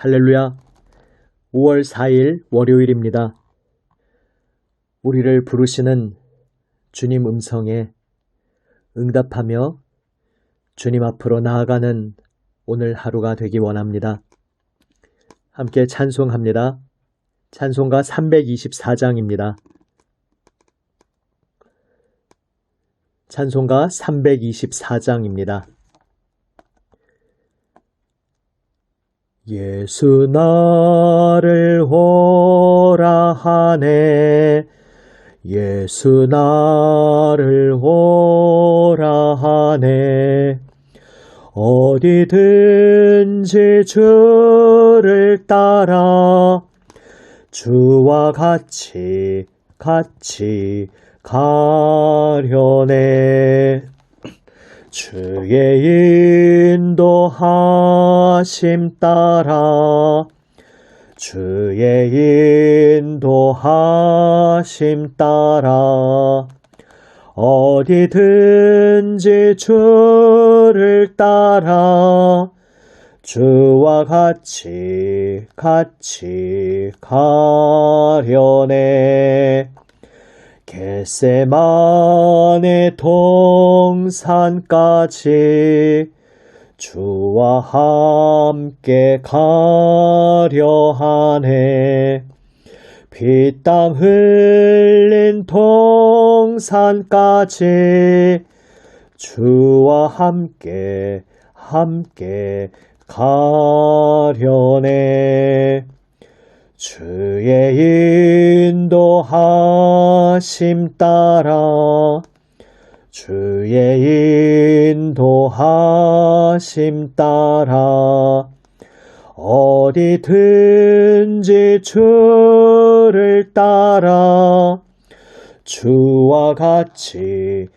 할렐루야. 5월 4일 월요일입니다. 우리를 부르시는 주님 음성에 응답하며 주님 앞으로 나아가는 오늘 하루가 되기 원합니다. 함께 찬송합니다. 찬송가 324장입니다. 찬송가 324장입니다. 예수 나를 오라 하네. 예수 나를 오라 하네. 어디든지 주를 따라 주와 같이 가려네. 주의 인도하심 따라 주의 인도하심 따라 어디든지 주를 따라 주와 같이 가려네. 겟세마네 동산까지 주와 함께 가려 하네. 피땀 흘린 동산까지 주와 함께 가려네. 주의 인도하심 따라 주의 인도하심 따라 어디든지 주를 따라 주와 같이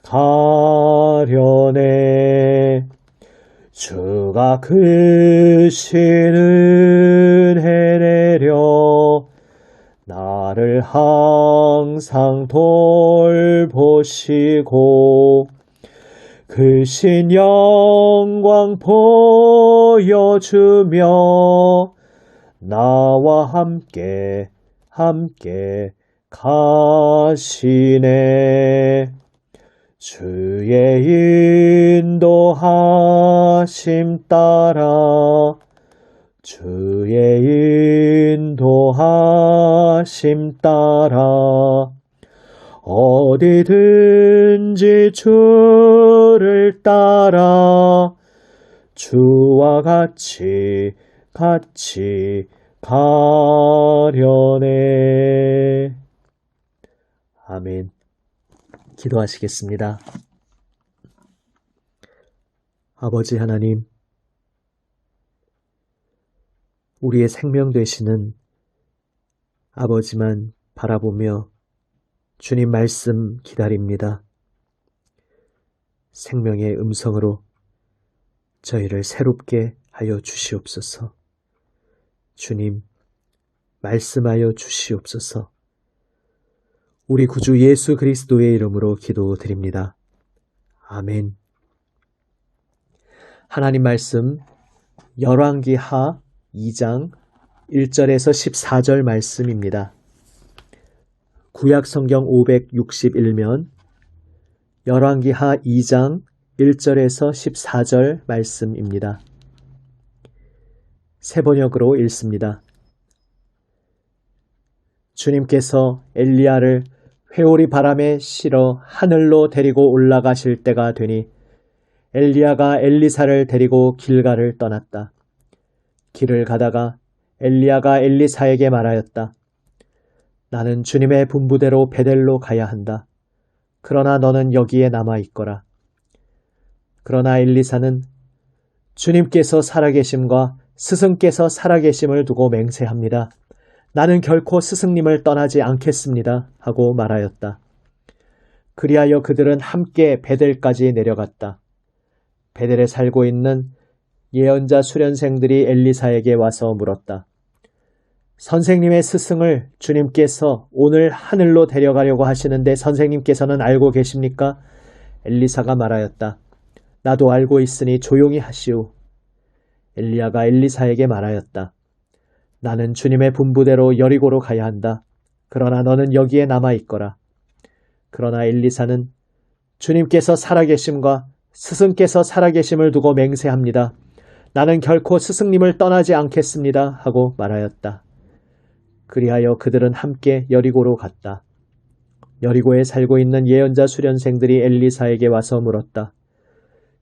가려네. 주가 크신 은혜 내려 나를 항상 돌보시고 크신 영광 보여주며 나와 함께 가시네. 주의 인도하심 따라 주의 인도하심 따라 어디든지 주를 따라 주와 같이 가려네. 아멘. 기도하시겠습니다. 아버지 하나님, 우리의 생명 되시는 아버지만 바라보며 주님 말씀 기다립니다. 생명의 음성으로 저희를 새롭게 하여 주시옵소서. 주님, 말씀하여 주시옵소서. 우리 구주 예수 그리스도의 이름으로 기도드립니다. 아멘. 하나님 말씀 열왕기하 2장 1절에서 14절 말씀입니다. 구약성경 561면 열왕기하 2장 1절에서 14절 말씀입니다. 새 번역으로 읽습니다. 주님께서 엘리야를 회오리 바람에 실어 하늘로 데리고 올라가실 때가 되니 엘리야가 엘리사를 데리고 길갈을 떠났다. 길을 가다가 엘리야가 엘리사에게 말하였다. 나는 주님의 분부대로 베델로 가야 한다. 그러나 너는 여기에 남아있거라. 그러나 엘리사는 주님께서 살아계심과 스승께서 살아계심을 두고 맹세합니다. 나는 결코 스승님을 떠나지 않겠습니다. 하고 말하였다. 그리하여 그들은 함께 베델까지 내려갔다. 베델에 살고 있는 예언자 수련생들이 엘리사에게 와서 물었다. 선생님의 스승을 주님께서 오늘 하늘로 데려가려고 하시는데 선생님께서는 알고 계십니까? 엘리사가 말하였다. 나도 알고 있으니 조용히 하시오. 엘리야가 엘리사에게 말하였다. 나는 주님의 분부대로 여리고로 가야 한다. 그러나 너는 여기에 남아있거라. 그러나 엘리사는 주님께서 살아계심과 스승께서 살아계심을 두고 맹세합니다. 나는 결코 스승님을 떠나지 않겠습니다. 하고 말하였다. 그리하여 그들은 함께 여리고로 갔다. 여리고에 살고 있는 예언자 수련생들이 엘리사에게 와서 물었다.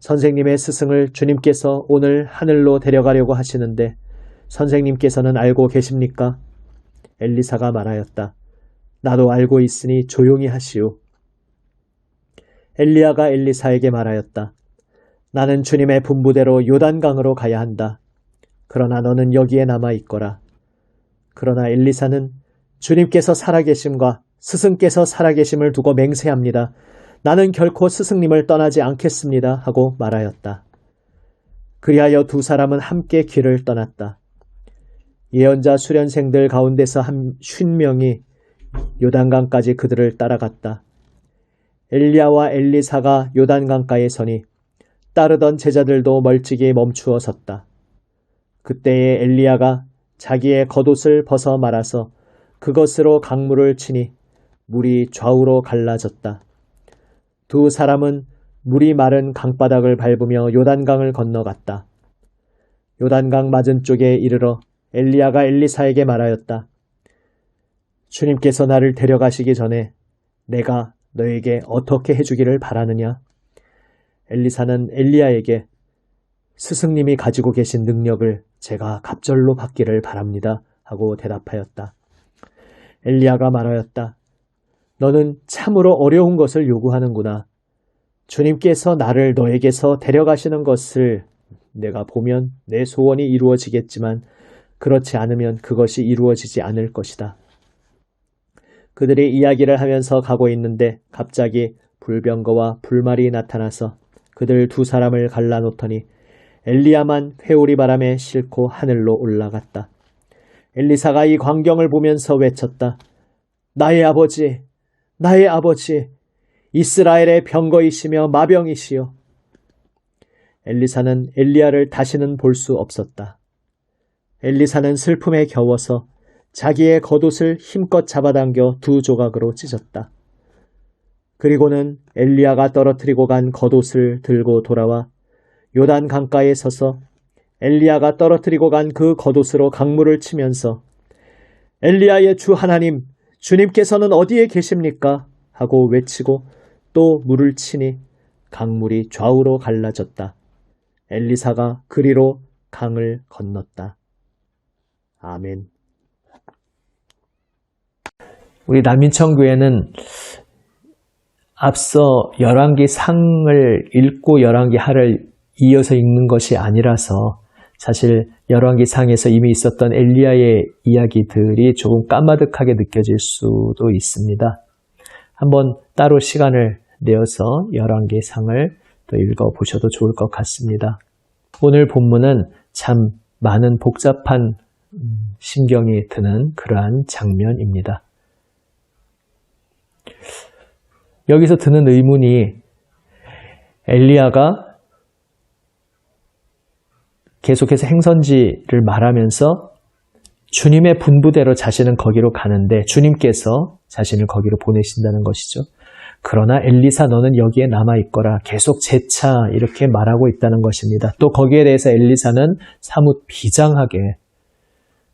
선생님의 스승을 주님께서 오늘 하늘로 데려가려고 하시는데 선생님께서는 알고 계십니까? 엘리사가 말하였다. 나도 알고 있으니 조용히 하시오. 엘리야가 엘리사에게 말하였다. 나는 주님의 분부대로 요단강으로 가야 한다. 그러나 너는 여기에 남아있거라. 그러나 엘리사는 주님께서 살아계심과 스승께서 살아계심을 두고 맹세합니다. 나는 결코 스승님을 떠나지 않겠습니다. 하고 말하였다. 그리하여 두 사람은 함께 길을 떠났다. 예언자 수련생들 가운데서 한 50명이 요단강까지 그들을 따라갔다. 엘리야와 엘리사가 요단강가에 서니 따르던 제자들도 멀찍이 멈추어 섰다. 그때에 엘리야가 자기의 겉옷을 벗어 말아서 그것으로 강물을 치니 물이 좌우로 갈라졌다. 두 사람은 물이 마른 강바닥을 밟으며 요단강을 건너갔다. 요단강 맞은 쪽에 이르러 엘리야가 엘리사에게 말하였다. 주님께서 나를 데려가시기 전에 내가 너에게 어떻게 해주기를 바라느냐? 엘리사는 엘리야에게 스승님이 가지고 계신 능력을 제가 갑절로 받기를 바랍니다. 하고 대답하였다. 엘리야가 말하였다. 너는 참으로 어려운 것을 요구하는구나. 주님께서 나를 너에게서 데려가시는 것을 내가 보면 내 소원이 이루어지겠지만 그렇지 않으면 그것이 이루어지지 않을 것이다. 그들이 이야기를 하면서 가고 있는데 갑자기 불병거와 불말이 나타나서 그들 두 사람을 갈라놓더니 엘리야만 회오리 바람에 싣고 하늘로 올라갔다. 엘리사가 이 광경을 보면서 외쳤다. 나의 아버지, 나의 아버지, 이스라엘의 병거이시며 마병이시여. 엘리사는 엘리야를 다시는 볼 수 없었다. 엘리사는 슬픔에 겨워서 자기의 겉옷을 힘껏 잡아당겨 두 조각으로 찢었다. 그리고는 엘리야가 떨어뜨리고 간 겉옷을 들고 돌아와 요단 강가에 서서 엘리야가 떨어뜨리고 간 그 겉옷으로 강물을 치면서 엘리야의 주 하나님, 주님께서는 어디에 계십니까? 하고 외치고 또 물을 치니 강물이 좌우로 갈라졌다. 엘리사가 그리로 강을 건넜다. 아멘. 우리 남인천교회는 앞서 열왕기 상을 읽고 열왕기 하를 이어서 읽는 것이 아니라서 사실 열왕기 상에서 이미 있었던 엘리야의 이야기들이 조금 까마득하게 느껴질 수도 있습니다. 한번 따로 시간을 내어서 열왕기 상을 또 읽어보셔도 좋을 것 같습니다. 오늘 본문은 참 많은 복잡한 심경이 드는 그러한 장면입니다. 여기서 드는 의문이 엘리야가 계속해서 행선지를 말하면서 주님의 분부대로 자신은 거기로 가는데 주님께서 자신을 거기로 보내신다는 것이죠. 그러나 엘리사 너는 여기에 남아있거라. 계속 재차 이렇게 말하고 있다는 것입니다. 또 거기에 대해서 엘리사는 사뭇 비장하게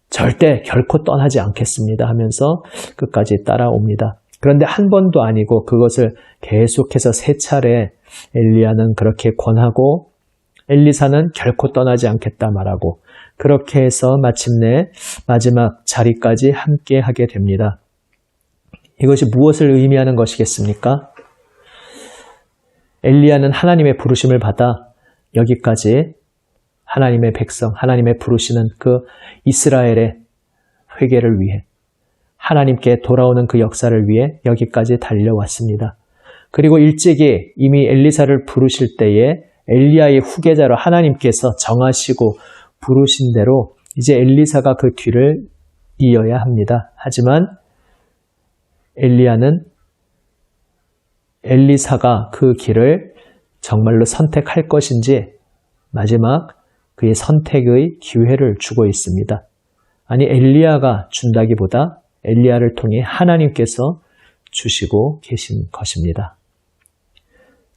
절대 결코 떠나지 않겠습니다 하면서 끝까지 따라옵니다. 그런데 한 번도 아니고 그것을 계속해서 세 차례 엘리야는 그렇게 권하고 엘리사는 결코 떠나지 않겠다 말하고 그렇게 해서 마침내 마지막 자리까지 함께 하게 됩니다. 이것이 무엇을 의미하는 것이겠습니까? 엘리야는 하나님의 부르심을 받아 여기까지 하나님의 백성, 하나님의 부르시는 그 이스라엘의 회개를 위해 하나님께 돌아오는 그 역사를 위해 여기까지 달려왔습니다. 그리고 일찍이 이미 엘리사를 부르실 때에 엘리야의 후계자로 하나님께서 정하시고 부르신 대로 이제 엘리사가 그 뒤를 이어야 합니다. 하지만 엘리야는 엘리사가 그 길을 정말로 선택할 것인지 마지막 그의 선택의 기회를 주고 있습니다. 아니 엘리야가 준다기보다 엘리야를 통해 하나님께서 주시고 계신 것입니다.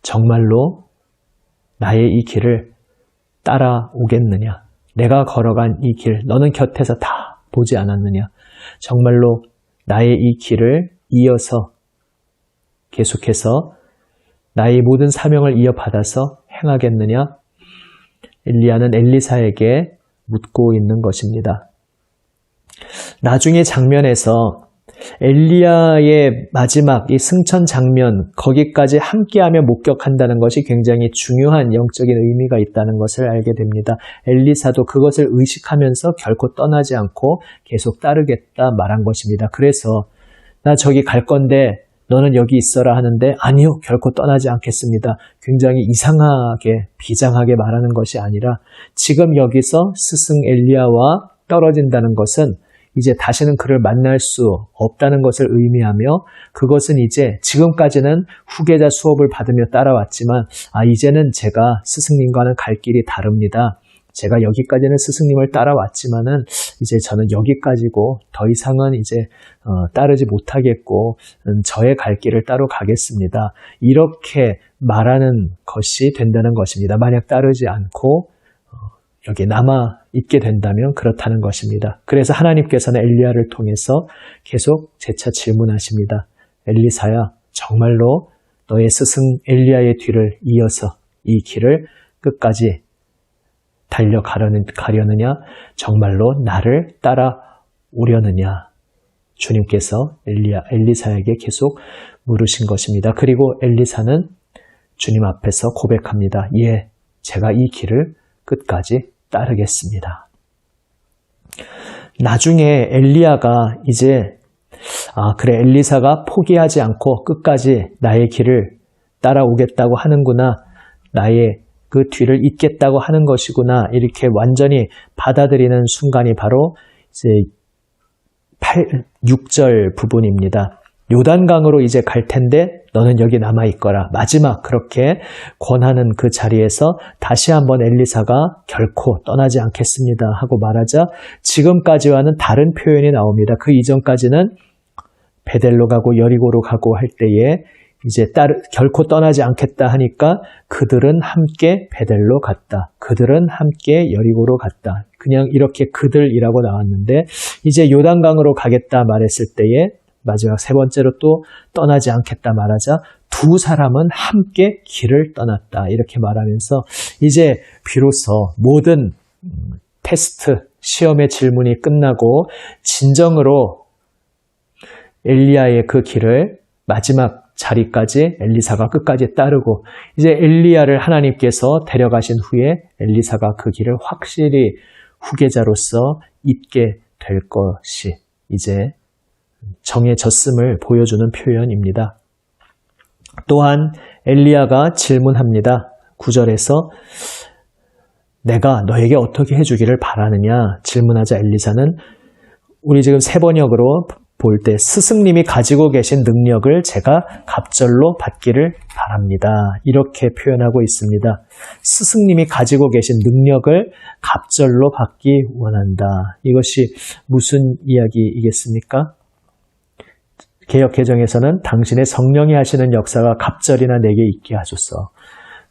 정말로 나의 이 길을 따라오겠느냐? 내가 걸어간 이 길, 너는 곁에서 다 보지 않았느냐? 정말로 나의 이 길을 이어서 계속해서 나의 모든 사명을 이어받아서 행하겠느냐? 엘리야는 엘리사에게 묻고 있는 것입니다. 나중에 장면에서 엘리야의 마지막 이 승천 장면, 거기까지 함께하며 목격한다는 것이 굉장히 중요한 영적인 의미가 있다는 것을 알게 됩니다. 엘리사도 그것을 의식하면서 결코 떠나지 않고 계속 따르겠다 말한 것입니다. 그래서 나 저기 갈 건데 너는 여기 있어라 하는데 아니요, 결코 떠나지 않겠습니다. 굉장히 이상하게 비장하게 말하는 것이 아니라 지금 여기서 스승 엘리야와 떨어진다는 것은 이제 다시는 그를 만날 수 없다는 것을 의미하며 그것은 이제 지금까지는 후계자 수업을 받으며 따라왔지만 이제는 제가 스승님과는 갈 길이 다릅니다. 제가 여기까지는 스승님을 따라왔지만은 이제 저는 여기까지고 더 이상은 이제 따르지 못하겠고 저의 갈 길을 따로 가겠습니다. 이렇게 말하는 것이 된다는 것입니다. 만약 따르지 않고 여기 남아 있게 된다면 그렇다는 것입니다. 그래서 하나님께서는 엘리야를 통해서 계속 재차 질문하십니다. 엘리사야, 정말로 너의 스승 엘리야의 뒤를 이어서 이 길을 끝까지 달려가려느냐? 정말로 나를 따라오려느냐? 주님께서 엘리사에게 계속 물으신 것입니다. 그리고 엘리사는 주님 앞에서 고백합니다. 예, 제가 이 길을 끝까지 따르겠습니다. 나중에 엘리야가 이제 그래, 엘리사가 포기하지 않고 끝까지 나의 길을 따라오겠다고 하는구나, 나의 그 뒤를 잇겠다고 하는 것이구나, 이렇게 완전히 받아들이는 순간이 바로 이제 6절 부분입니다. 요단강으로 이제 갈 텐데 너는 여기 남아있거라. 마지막 그렇게 권하는 그 자리에서 다시 한번 엘리사가 결코 떠나지 않겠습니다 하고 말하자 지금까지와는 다른 표현이 나옵니다. 그 이전까지는 베델로 가고 여리고로 가고 할 때에 이제 결코 떠나지 않겠다 하니까 그들은 함께 베델로 갔다. 그들은 함께 여리고로 갔다. 그냥 이렇게 그들이라고 나왔는데 이제 요단강으로 가겠다 말했을 때에 마지막 세 번째로 또 떠나지 않겠다 말하자 두 사람은 함께 길을 떠났다. 이렇게 말하면서 이제 비로소 모든 테스트, 시험의 질문이 끝나고 진정으로 엘리야의 그 길을 마지막 자리까지 엘리사가 끝까지 따르고 이제 엘리야를 하나님께서 데려가신 후에 엘리사가 그 길을 확실히 후계자로서 잇게 될 것이 이제 정해졌음을 보여주는 표현입니다. 또한 엘리야가 질문합니다. 9절에서 내가 너에게 어떻게 해주기를 바라느냐 질문하자 엘리사는 우리 지금 세 번역으로 볼 때 스승님이 가지고 계신 능력을 제가 갑절로 받기를 바랍니다. 이렇게 표현하고 있습니다. 스승님이 가지고 계신 능력을 갑절로 받기 원한다. 이것이 무슨 이야기이겠습니까? 개역개정에서는 당신의 성령이 하시는 역사가 갑절이나 내게 있게 하소서.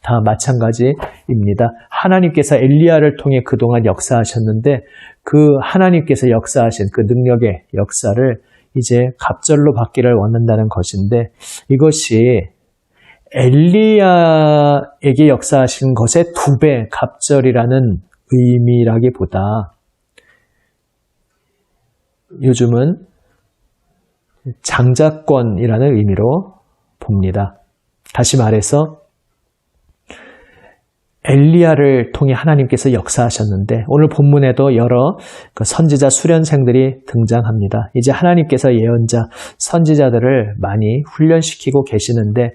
다 마찬가지입니다. 하나님께서 엘리야를 통해 그동안 역사하셨는데 그 하나님께서 역사하신 그 능력의 역사를 이제 갑절로 받기를 원한다는 것인데 이것이 엘리야에게 역사하신 것의 2배 갑절이라는 의미라기보다 요즘은 장자권이라는 의미로 봅니다. 다시 말해서 엘리야를 통해 하나님께서 역사하셨는데 오늘 본문에도 여러 선지자 수련생들이 등장합니다. 이제 하나님께서 예언자, 선지자들을 많이 훈련시키고 계시는데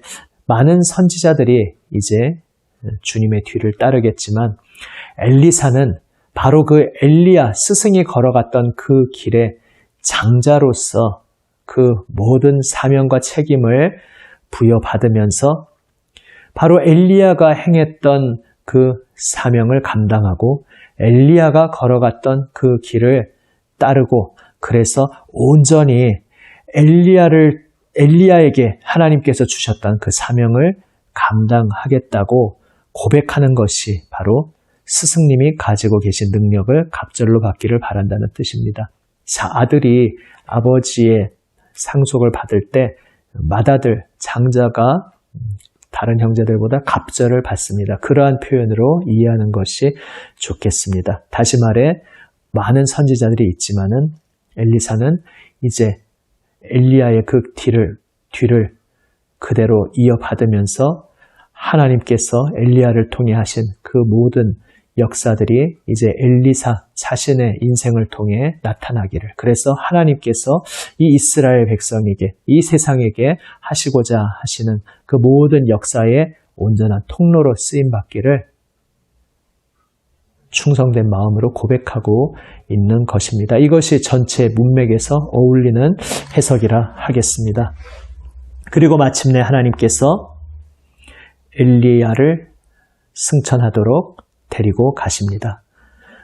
많은 선지자들이 이제 주님의 뒤를 따르겠지만 엘리사는 바로 그 엘리야 스승이 걸어갔던 그 길의 장자로서 그 모든 사명과 책임을 부여받으면서 바로 엘리야가 행했던 그 사명을 감당하고 엘리야가 걸어갔던 그 길을 따르고 그래서 온전히 엘리야에게 하나님께서 주셨던 그 사명을 감당하겠다고 고백하는 것이 바로 스승님이 가지고 계신 능력을 갑절로 받기를 바란다는 뜻입니다. 아들이 아버지의 상속을 받을 때 맏아들, 장자가 다른 형제들보다 갑절을 받습니다. 그러한 표현으로 이해하는 것이 좋겠습니다. 다시 말해 많은 선지자들이 있지만은 엘리사는 이제 엘리야의 그 뒤를 그대로 이어받으면서 하나님께서 엘리야를 통해 하신 그 모든 역사들이 이제 엘리사 자신의 인생을 통해 나타나기를, 그래서 하나님께서 이 이스라엘 백성에게, 이 세상에게 하시고자 하시는 그 모든 역사의 온전한 통로로 쓰임받기를 충성된 마음으로 고백하고 있는 것입니다. 이것이 전체 문맥에서 어울리는 해석이라 하겠습니다. 그리고 마침내 하나님께서 엘리야를 승천하도록 데리고 가십니다.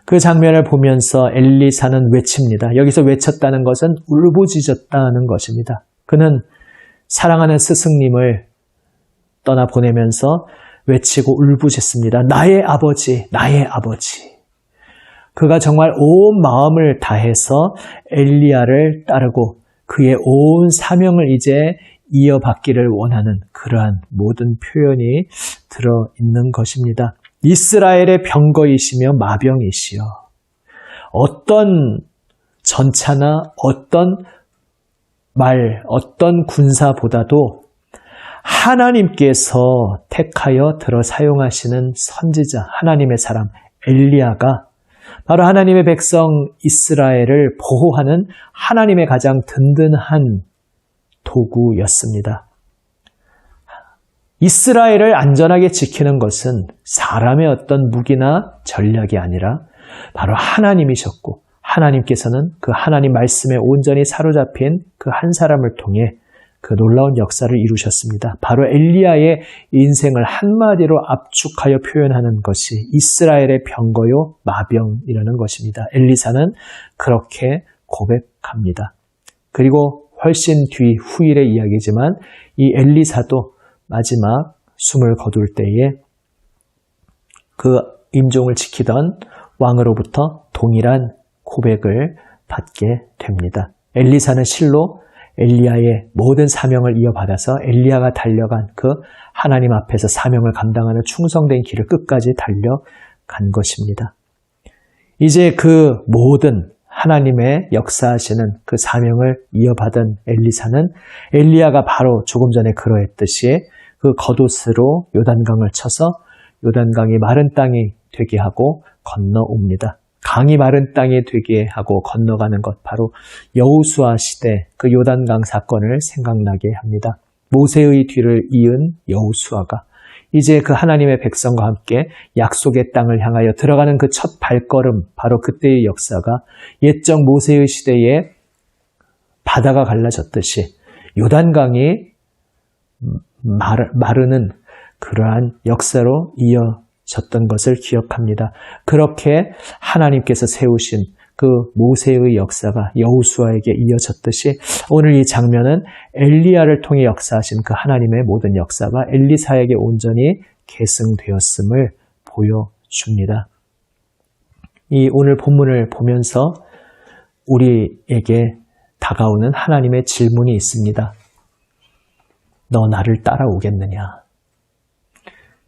그 장면을 보면서 엘리사는 외칩니다. 여기서 외쳤다는 것은 울부짖었다는 것입니다. 그는 사랑하는 스승님을 떠나보내면서 외치고 울부짖습니다. 나의 아버지, 나의 아버지. 그가 정말 온 마음을 다해서 엘리야를 따르고 그의 온 사명을 이제 이어받기를 원하는 그러한 모든 표현이 들어있는 것입니다. 이스라엘의 병거이시며 마병이시여, 어떤 전차나 어떤 어떤 군사보다도 하나님께서 택하여 들어 사용하시는 선지자, 하나님의 사람 엘리야가 바로 하나님의 백성 이스라엘을 보호하는 하나님의 가장 든든한 도구였습니다. 이스라엘을 안전하게 지키는 것은 사람의 어떤 무기나 전략이 아니라 바로 하나님이셨고, 하나님께서는 그 하나님 말씀에 온전히 사로잡힌 그 한 사람을 통해 그 놀라운 역사를 이루셨습니다. 바로 엘리야의 인생을 한마디로 압축하여 표현하는 것이 이스라엘의 병거요 마병이라는 것입니다. 엘리사는 그렇게 고백합니다. 그리고 훨씬 뒤 후일의 이야기지만 이 엘리사도 마지막 숨을 거둘 때에 그 임종을 지키던 왕으로부터 동일한 고백을 받게 됩니다. 엘리사는 실로 엘리야의 모든 사명을 이어받아서 엘리야가 달려간 그 하나님 앞에서 사명을 감당하는 충성된 길을 끝까지 달려간 것입니다. 이제 그 모든 하나님의 역사하시는 그 사명을 이어받은 엘리사는 엘리야가 바로 조금 전에 그러했듯이 그 겉옷으로 요단강을 쳐서 요단강이 마른 땅이 되게 하고 건너옵니다. 강이 마른 땅이 되게 하고 건너가는 것, 바로 여호수아 시대 그 요단강 사건을 생각나게 합니다. 모세의 뒤를 이은 여호수아가 이제 그 하나님의 백성과 함께 약속의 땅을 향하여 들어가는 그 첫 발걸음, 바로 그때의 역사가 옛적 모세의 시대에 바다가 갈라졌듯이 요단강이 마르는 그러한 역사로 이어졌던 것을 기억합니다. 그렇게 하나님께서 세우신 그 모세의 역사가 여호수아에게 이어졌듯이 오늘 이 장면은 엘리야를 통해 역사하신 그 하나님의 모든 역사가 엘리사에게 온전히 계승되었음을 보여줍니다. 이 오늘 본문을 보면서 우리에게 다가오는 하나님의 질문이 있습니다. 너 나를 따라오겠느냐?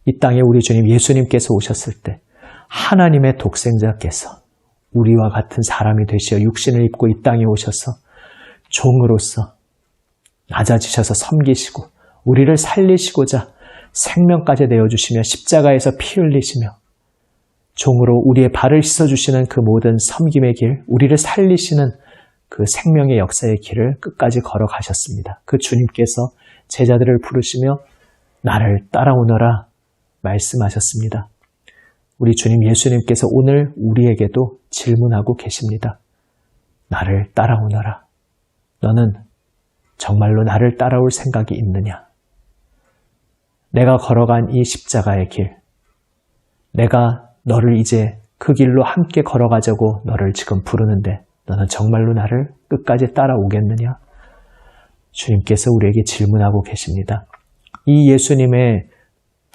이 땅에 우리 주님 예수님께서 오셨을 때 하나님의 독생자께서 우리와 같은 사람이 되시어 육신을 입고 이 땅에 오셔서 종으로서 낮아지셔서 섬기시고 우리를 살리시고자 생명까지 내어주시며 십자가에서 피 흘리시며 종으로 우리의 발을 씻어주시는 그 모든 섬김의 길, 우리를 살리시는 그 생명의 역사의 길을 끝까지 걸어가셨습니다. 그 주님께서 제자들을 부르시며 나를 따라오너라 말씀하셨습니다. 우리 주님 예수님께서 오늘 우리에게도 질문하고 계십니다. 나를 따라오너라. 너는 정말로 나를 따라올 생각이 있느냐? 내가 걸어간 이 십자가의 길, 내가 너를 이제 그 길로 함께 걸어가자고 너를 지금 부르는데 너는 정말로 나를 끝까지 따라오겠느냐? 주님께서 우리에게 질문하고 계십니다. 이 예수님의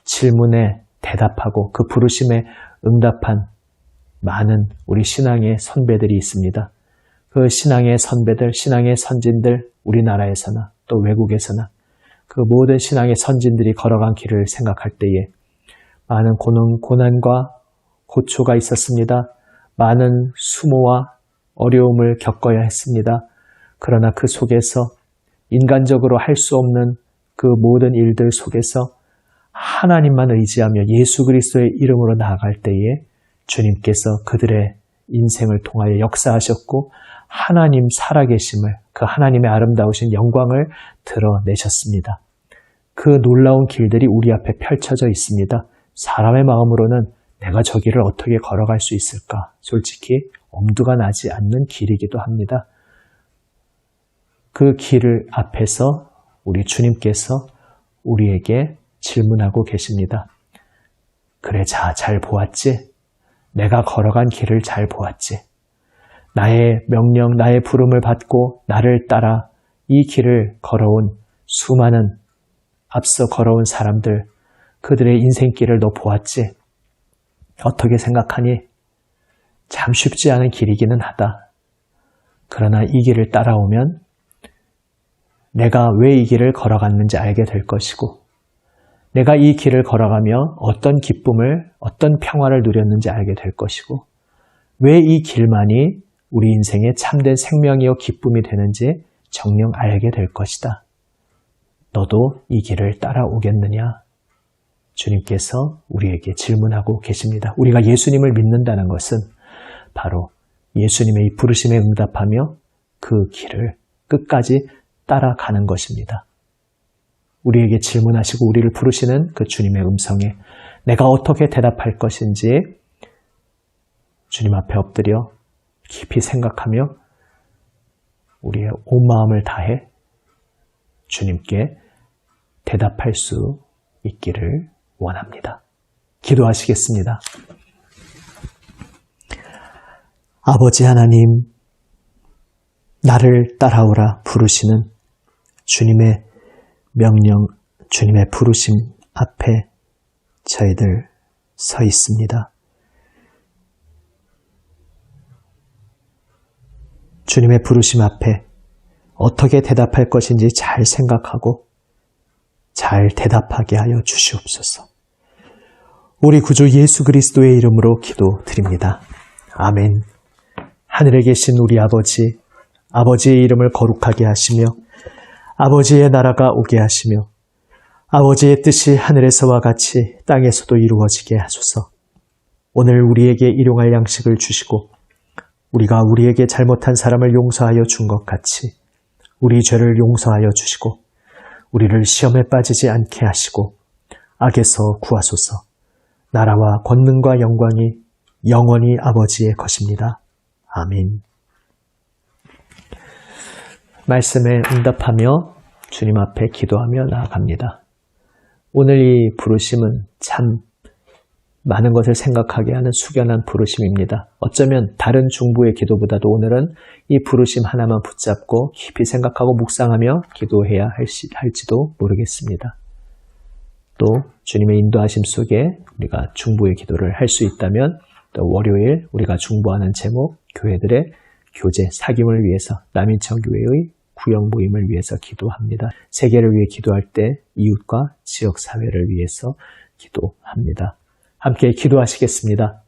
질문에 대답하고 그 부르심에 응답한 많은 우리 신앙의 선배들이 있습니다. 그 신앙의 선배들, 신앙의 선진들, 우리나라에서나 또 외국에서나 그 모든 신앙의 선진들이 걸어간 길을 생각할 때에 많은 고난과 고초가 있었습니다. 많은 수모와 어려움을 겪어야 했습니다. 그러나 그 속에서 인간적으로 할 수 없는 그 모든 일들 속에서 하나님만 의지하며 예수 그리스도의 이름으로 나아갈 때에 주님께서 그들의 인생을 통하여 역사하셨고 하나님 살아계심을, 그 하나님의 아름다우신 영광을 드러내셨습니다. 그 놀라운 길들이 우리 앞에 펼쳐져 있습니다. 사람의 마음으로는 내가 저 길을 어떻게 걸어갈 수 있을까? 솔직히 엄두가 나지 않는 길이기도 합니다. 그 길을 앞에서 우리 주님께서 우리에게 질문하고 계십니다. 그래, 자, 잘 보았지? 내가 걸어간 길을 잘 보았지? 나의 명령, 나의 부름을 받고 나를 따라 이 길을 걸어온 수많은 앞서 걸어온 사람들, 그들의 인생길을 너 보았지? 어떻게 생각하니? 참 쉽지 않은 길이기는 하다. 그러나 이 길을 따라오면 내가 왜 이 길을 걸어갔는지 알게 될 것이고 내가 이 길을 걸어가며 어떤 기쁨을, 어떤 평화를 누렸는지 알게 될 것이고 왜 이 길만이 우리 인생의 참된 생명이요 기쁨이 되는지 정녕 알게 될 것이다. 너도 이 길을 따라오겠느냐? 주님께서 우리에게 질문하고 계십니다. 우리가 예수님을 믿는다는 것은 바로 예수님의 이 부르심에 응답하며 그 길을 끝까지 따라가는 것입니다. 우리에게 질문하시고 우리를 부르시는 그 주님의 음성에 내가 어떻게 대답할 것인지 주님 앞에 엎드려 깊이 생각하며 우리의 온 마음을 다해 주님께 대답할 수 있기를 원합니다. 기도하시겠습니다. 아버지 하나님, 나를 따라오라 부르시는 주님의 명령, 주님의 부르심 앞에 저희들 서 있습니다. 주님의 부르심 앞에 어떻게 대답할 것인지 잘 생각하고 잘 대답하게 하여 주시옵소서. 우리 구주 예수 그리스도의 이름으로 기도드립니다. 아멘. 하늘에 계신 우리 아버지, 아버지의 이름을 거룩하게 하시며 아버지의 나라가 오게 하시며 아버지의 뜻이 하늘에서와 같이 땅에서도 이루어지게 하소서. 오늘 우리에게 일용할 양식을 주시고 우리가 우리에게 잘못한 사람을 용서하여 준 것 같이 우리 죄를 용서하여 주시고 우리를 시험에 빠지지 않게 하시고 악에서 구하소서. 나라와 권능과 영광이 영원히 아버지의 것입니다. 아멘. 말씀에 응답하며 주님 앞에 기도하며 나아갑니다. 오늘 이 부르심은 참 많은 것을 생각하게 하는 숙연한 부르심입니다. 어쩌면 다른 중보의 기도보다도 오늘은 이 부르심 하나만 붙잡고 깊이 생각하고 묵상하며 기도해야 할지도 모르겠습니다. 또 주님의 인도하심 속에 우리가 중보의 기도를 할 수 있다면 또 월요일 우리가 중보하는 제목 교회들의 교제, 사귐을 위해서 남인천교회의 구역 모임을 위해서 기도합니다. 세계를 위해 기도할 때 이웃과 지역사회를 위해서 기도합니다. 함께 기도하시겠습니다.